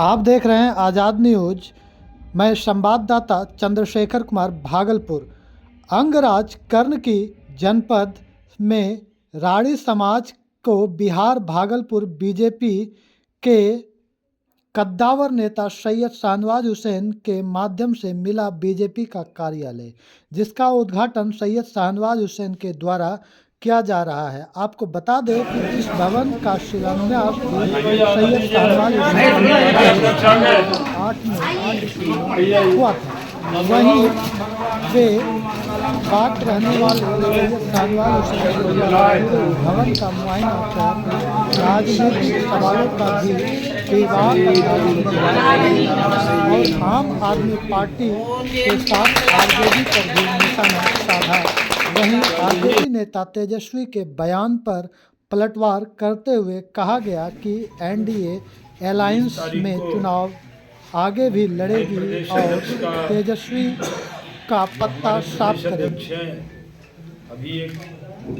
आप देख रहे हैं आज़ाद न्यूज। मैं संवाददाता चंद्रशेखर कुमार, भागलपुर। अंगराज कर्ण की जनपद में राड़ी समाज को बिहार भागलपुर बीजेपी के कद्दावर नेता सैयद शाहनवाज हुसैन के माध्यम से मिला बीजेपी का कार्यालय, जिसका उद्घाटन सैयद शाहनवाज हुसैन के द्वारा किया जा रहा है। आपको बता दें कि इस भवन का शिलान्यास भी सैयद शाहनवाज हुसैन 8 में हुआ था। वहीं वे बात रहने वाले सैयद शाहनवाज हुसैन भवन का मुआयना कर राजनीतिक सवालों का भी विवाद और आम आदमी पार्टी के साथ आरजेडी पर भी निशाना साधा। वहीं आरजेडी नेता तेजस्वी के बयान पर पलटवार करते हुए कहा गया कि एनडीए अलायंस में चुनाव आगे भी लड़ेगी और तेजस्वी का पत्ता साफ करेगी।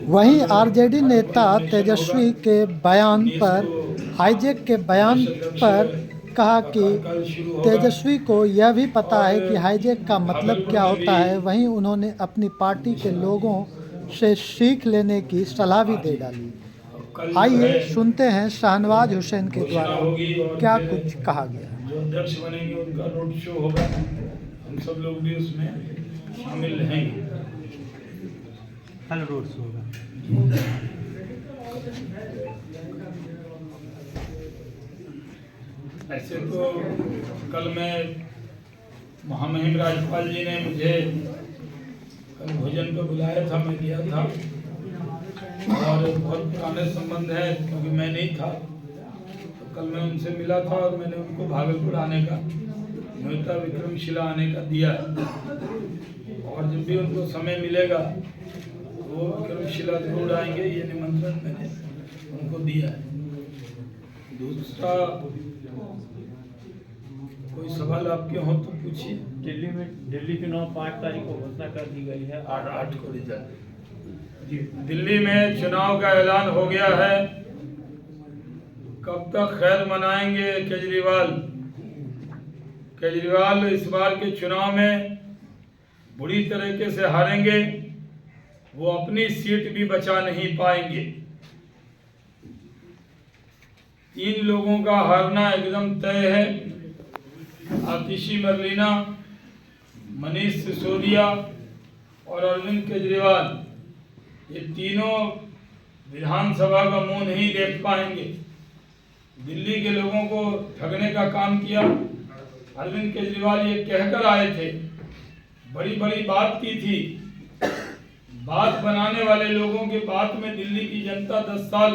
वहीं आरजेडी नेता तेजस्वी के बयान पर हाईजैक के बयान पर कहा कि तेजस्वी को यह भी पता है कि हाईजैक का मतलब क्या होता है। वहीं उन्होंने अपनी पार्टी के लोगों से सीख लेने की सलाह भी दे डाली। आइए सुनते हैं शाहनवाज हुसैन के द्वारा क्या कुछ कहा गया। जो अध्यक्ष बनेंगे उनका रोड शो होगा, हम सब लोग भी उसमें शामिल रहेंगे। कल रोड शो होगा। ऐसे तो कल मैं महामहिम राज्यपाल जी ने मुझे कल भोजन पे बुलाया था, मैं गया था और बहुत पुराने संबंध है क्योंकि मैं नहीं था। तो कल मैं उनसे मिला था और मैंने उनको भागलपुर आने का न्योता विक्रमशिला आने का दिया और जब भी उनको समय मिलेगा वो विक्रमशिला जरूर आएंगे, ये निमंत्रण मैंने उनको दिया है। दूसरा कोई सवाल आपके हो तो पूछिए। दिल्ली चुनाव 5 तारीख को घोषणा कर दी गई है। 8 को रिजल्ट। दिल्ली में चुनाव का ऐलान हो गया है। कब तक खैर मनाएंगे केजरीवाल इस बार के चुनाव में बुरी तरीके से हारेंगे। वो अपनी सीट भी बचा नहीं पाएंगे। 3 लोगों का हारना एकदम तय है। आतिशी मरलीना, मनीष सिसोदिया और अरविंद केजरीवाल, ये तीनों विधानसभा का मुंह नहीं देख पाएंगे। दिल्ली के लोगों को ठगने का काम किया। अरविंद केजरीवाल ये कहकर आए थे, बड़ी बड़ी बात की थी। बात बनाने वाले लोगों के बात में दिल्ली की जनता 10 साल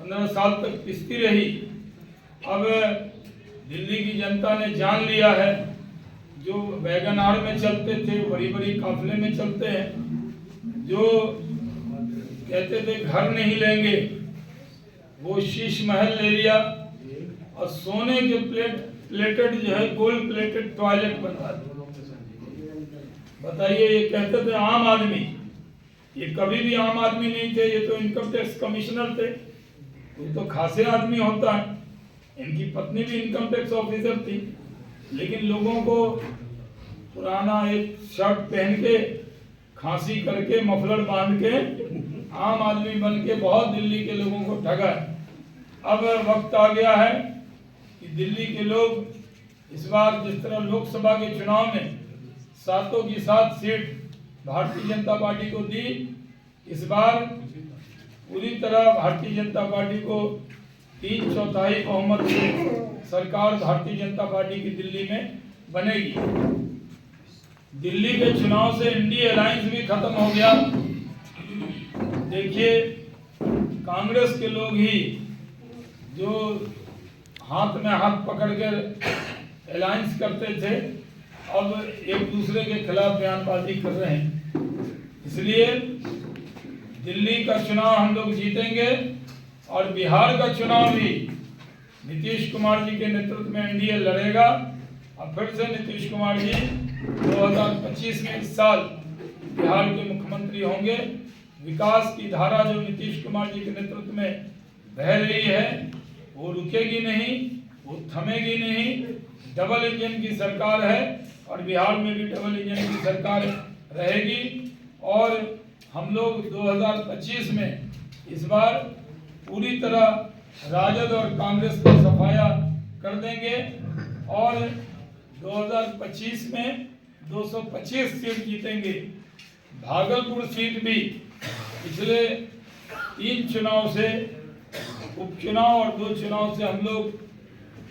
15 साल तक पिसती रही। अब दिल्ली की जनता ने जान लिया है, जो वैगन आर में चलते थे, बड़ी बड़ी काफिले में चलते हैं, जो कहते थे घर नहीं लेंगे, वो शीश महल ले लिया और सोने के प्लेटेड जो है गोल्ड प्लेटेड टॉयलेट बनवा दिया। बताइए, ये कहते थे आम आदमी, ये कभी भी आम आदमी नहीं थे, ये तो इनकम टैक्स कमिश्नर थे। ये तो खासे आदमी होता है। इनकी पत्नी भी इनकम टैक्स ऑफिसर थी, लेकिन लोगों को पुराना एक शर्ट पहन के, खांसी करके, मफलर बांध के आम आदमी बन के बहुत दिल्ली के लोगों को ठगा। अब वक्त आ गया है कि दिल्ली के लोग इस बार जिस तरह लोकसभा के चुनाव में 7 की 7 सीट भारतीय जनता पार्टी को दी, इस बार पूरी तरह भारतीय जनता पार्टी को 3/4 बहुमत से सरकार भारतीय जनता पार्टी की दिल्ली में बनेगी। दिल्ली के चुनाव से इंडिया अलायंस भी खत्म हो गया। देखिए, कांग्रेस के लोग ही जो हाथ में हाथ पकड़ कर अलायंस करते थे, अब एक दूसरे के खिलाफ बयानबाजी कर रहे हैं। इसलिए दिल्ली का चुनाव हम लोग जीतेंगे और बिहार का चुनाव भी नीतीश कुमार जी के नेतृत्व में एनडीए लड़ेगा। और फिर से नीतीश कुमार जी 2025 में इस साल बिहार के मुख्यमंत्री होंगे। विकास की धारा जो नीतीश कुमार जी के नेतृत्व में बह रही है वो रुकेगी नहीं, वो थमेगी नहीं। डबल इंजन की सरकार है और बिहार में भी डबल इंजन की सरकार रहेगी। और हम लोग 2025 में इस बार पूरी तरह राजद और कांग्रेस को सफाया कर देंगे और 2025 में 225 सीट जीतेंगे। भागलपुर सीट भी पिछले 3 चुनाव से, उपचुनाव और 2 चुनाव से हम लोग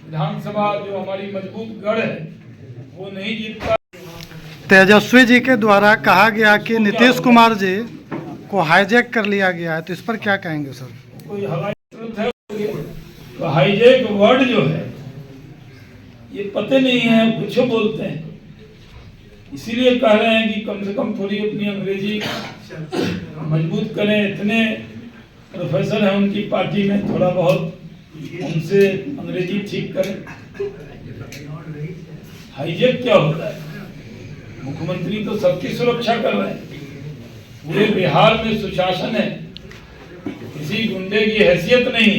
विधानसभा जो हमारी मजबूत गढ़ है वो नहीं जीत पाए। तेजस्वी जी के द्वारा कहा गया कि नीतीश कुमार जी को हाईजैक कर लिया गया है, तो इस पर क्या कहेंगे सर? कोई हवाई ट्रुथ है तो हाईजैक वर्ड जो है ये पते नहीं है, कुछ बोलते हैं, इसीलिए कह रहे हैं कि कम से कम थोड़ी अपनी अंग्रेजी मजबूत करें। इतने प्रोफेसर हैं उनकी पार्टी में, थोड़ा बहुत उनसे अंग्रेजी ठीक करें। हाईजैक क्या होता है? मुख्यमंत्री तो सबकी सुरक्षा कर रहे हैं, पूरे बिहार में सुशासन है, किसी गुंडे की हैसियत नहीं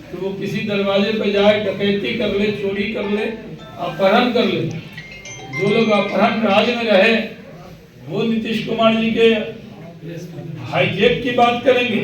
कि वो किसी दरवाजे पर जाए, डकैती कर ले, चोरी कर ले, अपहरण कर ले। जो लोग अपहरण राज में रहे वो नीतीश कुमार जी के हाईजैक की बात करेंगे।